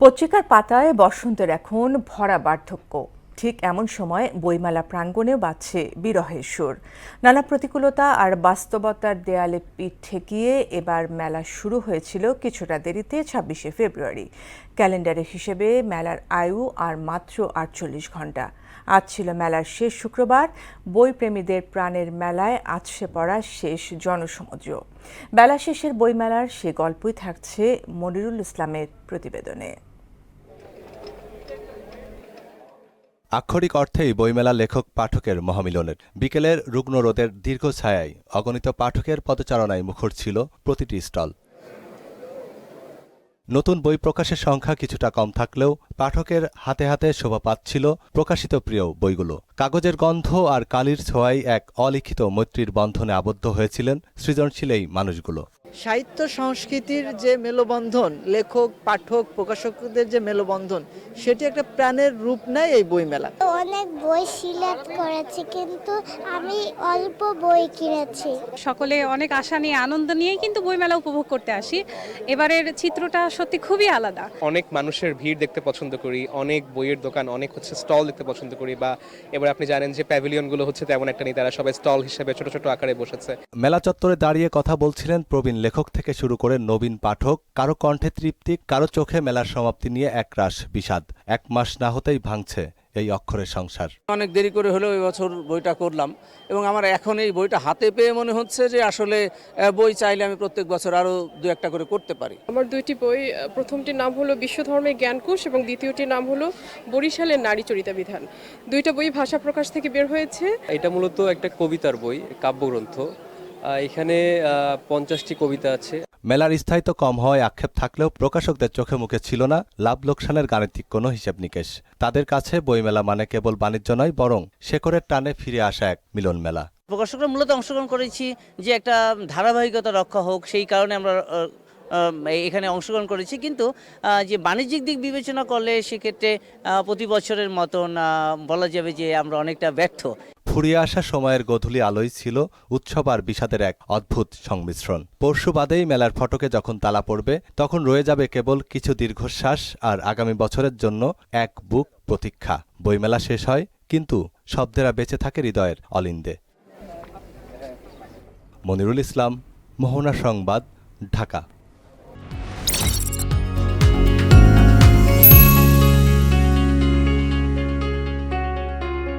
পত্রিকার পাতায় বসন্তের এখন ভরা বার্ধক্য। ঠিক এমন সময় বইমেলা প্রাঙ্গণেও বাজছে বিরহের সুর। নানা প্রতিকূলতা আর বাস্তবতার দেয়ালে পিঠ ঠেকিয়ে এবার মেলা শুরু হয়েছিল কিছুটা দেরিতে ২৬শে ফেব্রুয়ারি। ক্যালেন্ডারের হিসেবে মেলার আয়ু আর মাত্র ৪৮ ঘণ্টা। আজ ছিল মেলার শেষ শুক্রবার। বইপ্রেমীদের প্রাণের মেলায় আছড়ে পড়া শেষ জনসমুদ্র। বেলা শেষের বইমেলার সে গল্পই থাকছে মনিরুল ইসলামের প্রতিবেদনে। আক্ষরিক অর্থেই বইমেলা লেখক পাঠকের মহামিলনের। বিকেলের রুগ্ন রোদের দীর্ঘ ছায়ায় অগণিত পাঠকের পদচারণায় মুখর ছিল প্রতিটি স্টল। নতুন বই প্রকাশের সংখ্যা কিছুটা কম থাকলেও পাঠকের হাতে হাতে শোভা পাচ্ছিল প্রকাশিত প্রিয় বইগুলো। কাগজের গন্ধ আর কালির ছোঁয়ায় এক অলিখিত মৈত্রীর বন্ধনে আবদ্ধ হয়েছিলেন সৃজনশীল এই মানুষগুলো। সাহিত্য সংস্কৃতির যে মেলবন্ধন, লেখক পাঠক প্রকাশকদের যে মেলবন্ধন, সেটি একটা প্রাণের রূপ নেয় এই বইমেলা। অনেক বই সিলেক্ট করেছি, কিন্তু আমি অল্প বই কিনেছি। সকলে অনেক আশা নিয়ে আনন্দ নিয়েই কিন্তু বইমেলা উপভোগ করতে আসি। এবারের চিত্রটা সত্যি খুবই আলাদা। অনেক মানুষের ভিড় দেখতে পছন্দ করি, অনেক বইয়ের দোকান, অনেক স্টল দেখতে পছন্দ করি। বা এবার আপনি জানেন যে প্যাভিলিয়নগুলো তেমন একটা নেই, তারা সবাই স্টল হিসেবে ছোট ছোট আকারে বসেছে। মেলা চত্বরে দাঁড়িয়ে কথা বলছিলেন প্রবীণ লেখক থেকে শুরু করে নবীন পাঠক। কারো কণ্ঠে তৃপ্তি, কারো চোখে মেলার সমাপ্তি নিয়ে একরাশ বিষাদ। ১ মাস না হতেই ভাঙছে এই অক্ষরের সংসার। অনেক দেরি করে হলেও এবছর বইটা করলাম এবং আমার এখন এই বইটা হাতে পেয়ে মনে হচ্ছে যে আসলে বই চাইলে আমি প্রত্যেক বছর আরো দু একটা করে করতে পারি। আমার দুইটি বই, প্রথমটির নাম হলো বিশ্বধর্মের জ্ঞানকোষ এবং দ্বিতীয়টির নাম হলো বরিশালের নারী চরিতা বিধান। দুইটা বই ভাষা প্রকাশ থেকে বের হয়েছে। এটা মূলত একটা কবিতার বই, কাব্যগ্রন্থ। এখানে 50টি কবিতা আছে। মেলার স্থায়িত্ব কম হওয়ায় আক্ষেপ থাকলেও প্রকাশকদের চোখে মুখে ছিল না লাভ লোকসানের গাণিতিক কোনো হিসেব নিকেশ। তাদের কাছে বইমেলা মানে কেবল বাণিজ্য নয়, বরং শেকড়ের টানে ফিরে আসা এক মিলন মেলা। প্রকাশকরা মূলত অংশগ্রহণ করেছি যে একটা ধারাবাহিকতা রক্ষা হোক, সেই কারণে আমরা এখানে অংশগ্রহণ করেছি। কিন্তু যে বাণিজ্যিক দিক বিবেচনা করলে সেক্ষেত্রে প্রতি বছরের মতন বলা যাবে যে আমরা অনেকটা ব্যর্থ। ফুরিয়ে আসা সময়ের গধূলি আলোয় ছিল উৎসব আর বিষাদের এক অদ্ভুত সংমিশ্রণ। পরশু বাদেই মেলার ফটকে যখন তালা পড়বে, তখন রয়ে যাবে কেবল কিছু দীর্ঘশ্বাস আর আগামী বছরের জন্য এক বুক প্রতীক্ষা। বইমেলা শেষ হয়, কিন্তু শব্দেরা বেঁচে থাকে হৃদয়ের অলিন্দে। মনিরুল ইসলাম, মোহনা সংবাদ, ঢাকা।